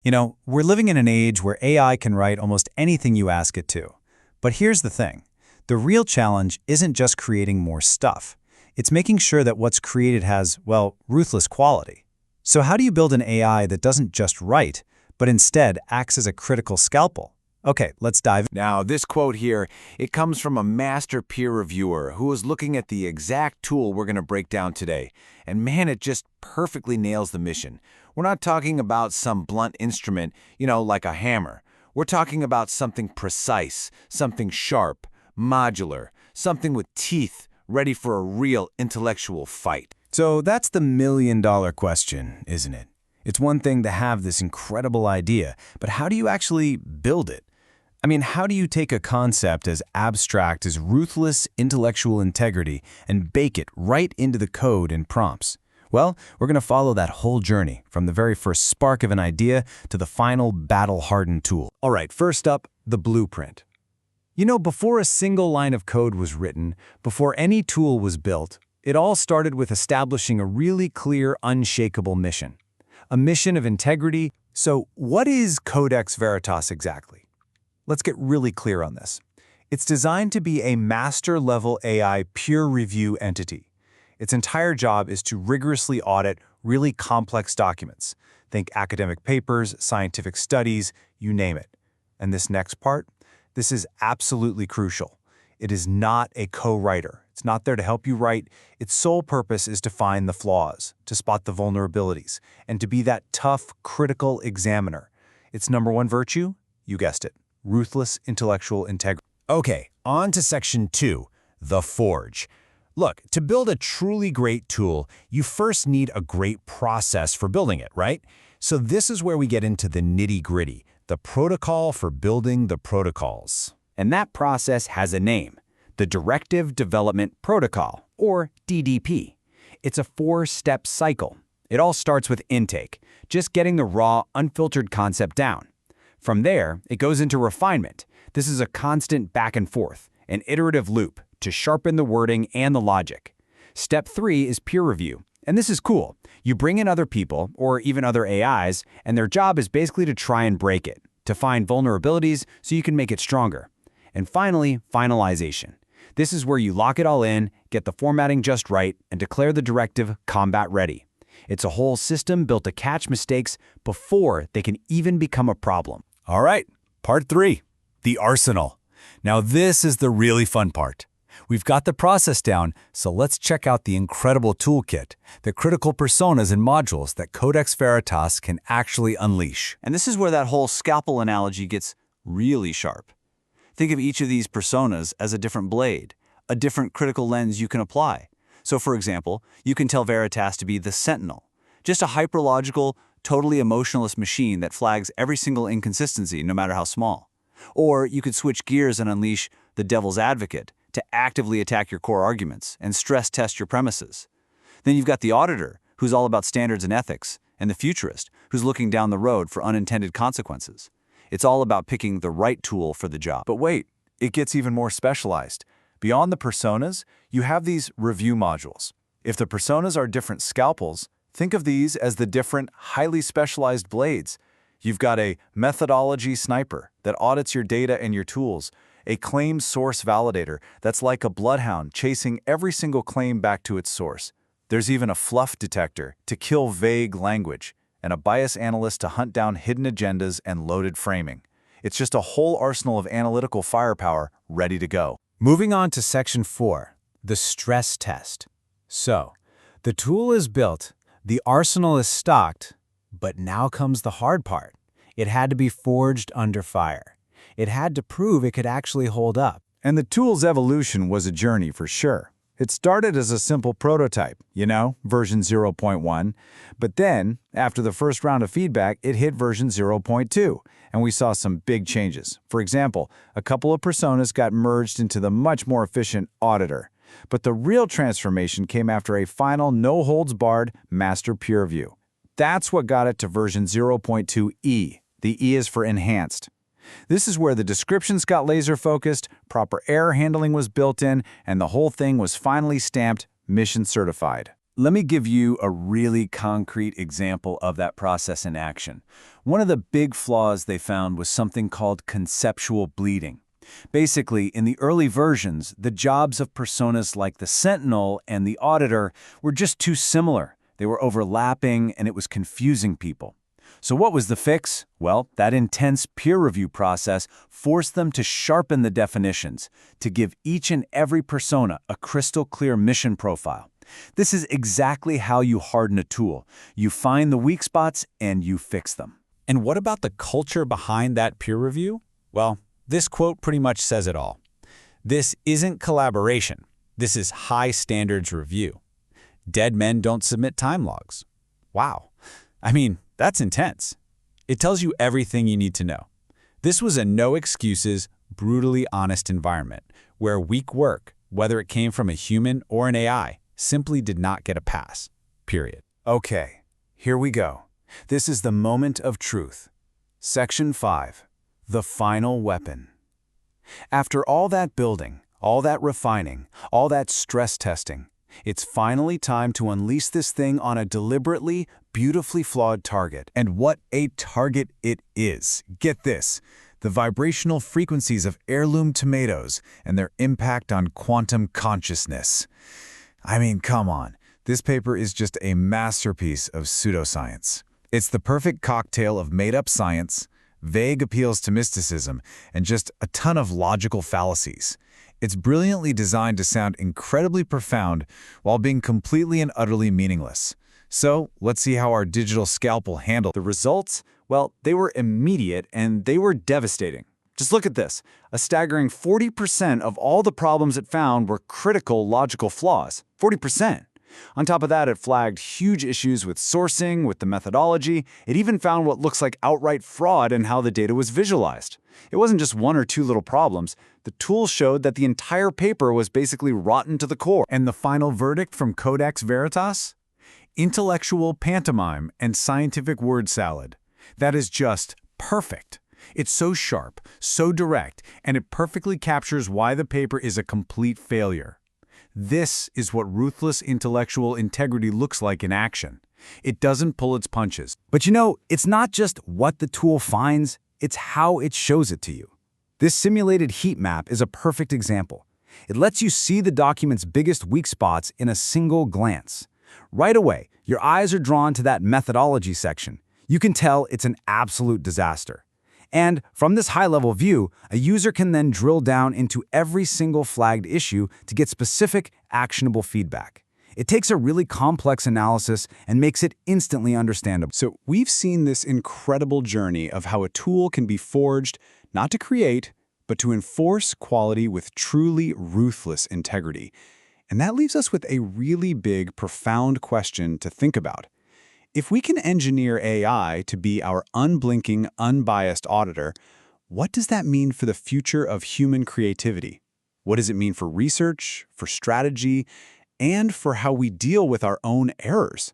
You know, we're living in an age where AI can write almost anything you ask it to. But here's the thing. The real challenge isn't just creating more stuff. It's making sure that what's created has, well, ruthless quality. So how do you build an AI that doesn't just write, but instead acts as a critical scalpel? Okay, let's dive in. Now, this quote here, it comes from a master peer reviewer who was looking at the exact tool we're going to break down today. And man, it just perfectly nails the mission. We're not talking about some blunt instrument, like a hammer. We're talking about something precise, something sharp, modular, something with teeth, ready for a real intellectual fight. So that's the million-dollar question, isn't it? It's one thing to have this incredible idea, but how do you actually build it? I mean, how do you take a concept as abstract as ruthless intellectual integrity and bake it right into the code and prompts? Well, we're going to follow that whole journey, from the very first spark of an idea to the final battle-hardened tool. All right, first up, the blueprint. Before a single line of code was written, before any tool was built, it all started with establishing a really clear, unshakable mission. A mission of integrity. So what is Codex Veritas exactly? Let's get really clear on this. It's designed to be a master-level AI peer review entity. Its entire job is to rigorously audit really complex documents. Think academic papers, scientific studies, you name it. And this next part, this is absolutely crucial. It is not a co-writer. It's not there to help you write. Its sole purpose is to find the flaws, to spot the vulnerabilities, and to be that tough, critical examiner. Its number one virtue? You guessed it. Ruthless intellectual integrity. Okay, on to section 2, the forge. Look, to build a truly great tool, you first need a great process for building it, right? So this is where we get into the nitty-gritty, the protocol for building the protocols. And that process has a name, the Directive Development Protocol, or DDP. It's a 4-step cycle. It all starts with intake, just getting the raw, unfiltered concept down. From there, it goes into refinement. This is a constant back and forth, an iterative loop to sharpen the wording and the logic. Step 3 is peer review, and this is cool. You bring in other people, or even other AIs, and their job is basically to try and break it, to find vulnerabilities so you can make it stronger. And finally, finalization. This is where you lock it all in, get the formatting just right, and declare the directive combat ready. It's a whole system built to catch mistakes before they can even become a problem. All right, part 3, the arsenal. Now this is the really fun part. We've got the process down, so let's check out the incredible toolkit, the critical personas and modules that Codex Veritas can actually unleash. And this is where that whole scalpel analogy gets really sharp. Think of each of these personas as a different blade, a different critical lens you can apply. So for example, you can tell Veritas to be the sentinel, just a hyperlogical, totally emotionless machine that flags every single inconsistency, no matter how small. Or you could switch gears and unleash the devil's advocate to actively attack your core arguments and stress test your premises. Then you've got the auditor, who's all about standards and ethics, and the futurist, who's looking down the road for unintended consequences. It's all about picking the right tool for the job. But wait, it gets even more specialized. Beyond the personas, you have these review modules. If the personas are different scalpels, think of these as the different, highly specialized blades. You've got a methodology sniper that audits your data and your tools, a claim source validator that's like a bloodhound chasing every single claim back to its source. There's even a fluff detector to kill vague language, and a bias analyst to hunt down hidden agendas and loaded framing. It's just a whole arsenal of analytical firepower ready to go. Moving on to section 4, the stress test. So, the tool is built, the arsenal is stocked, but now comes the hard part. It had to be forged under fire. It had to prove it could actually hold up. And the tool's evolution was a journey for sure. It started as a simple prototype, version 0.1, but then, after the first round of feedback, it hit version 0.2, and we saw some big changes. For example, a couple of personas got merged into the much more efficient auditor. But the real transformation came after a final no-holds-barred master peer review. That's what got it to version 0.2e. The E is for enhanced. This is where the descriptions got laser-focused, proper error handling was built in, and the whole thing was finally stamped mission certified. Let me give you a really concrete example of that process in action. One of the big flaws they found was something called conceptual bleeding. Basically, in the early versions, the jobs of personas like the Sentinel and the Auditor were just too similar. They were overlapping, and it was confusing people. So what was the fix? Well, that intense peer review process forced them to sharpen the definitions, to give each and every persona a crystal clear mission profile. This is exactly how you harden a tool. You find the weak spots and you fix them. And what about the culture behind that peer review? Well, this quote pretty much says it all. This isn't collaboration. This is high standards review. Dead men don't submit time logs. Wow. I mean, that's intense. It tells you everything you need to know. This was a no excuses, brutally honest environment where weak work, whether it came from a human or an AI, simply did not get a pass. Period. Okay, here we go. This is the moment of truth. Section 5. The final weapon. After all that building, all that refining, all that stress testing, it's finally time to unleash this thing on a deliberately, beautifully flawed target. And what a target it is. Get this. The vibrational frequencies of heirloom tomatoes and their impact on quantum consciousness. I mean, come on. This paper is just a masterpiece of pseudoscience. It's the perfect cocktail of made-up science, vague appeals to mysticism, and just a ton of logical fallacies. It's brilliantly designed to sound incredibly profound while being completely and utterly meaningless. So, let's see how our digital scalpel handled The results? Well, they were immediate and they were devastating. Just look at this. A staggering 40% of all the problems it found were critical logical flaws. 40%. On top of that, it flagged huge issues with sourcing, with the methodology. It even found what looks like outright fraud in how the data was visualized. It wasn't just one or two little problems. The tool showed that the entire paper was basically rotten to the core. And the final verdict from Codex Veritas? Intellectual pantomime and scientific word salad. That is just perfect. It's so sharp, so direct, and it perfectly captures why the paper is a complete failure. This is what ruthless intellectual integrity looks like in action. It doesn't pull its punches. But you know, it's not just what the tool finds, it's how it shows it to you. This simulated heat map is a perfect example. It lets you see the document's biggest weak spots in a single glance. Right away, your eyes are drawn to that methodology section. You can tell it's an absolute disaster. And from this high-level view, a user can then drill down into every single flagged issue to get specific, actionable feedback. It takes a really complex analysis and makes it instantly understandable. So we've seen this incredible journey of how a tool can be forged not to create, but to enforce quality with truly ruthless integrity. And that leaves us with a really big, profound question to think about. If we can engineer AI to be our unblinking, unbiased auditor, what does that mean for the future of human creativity? What does it mean for research, for strategy, and for how we deal with our own errors?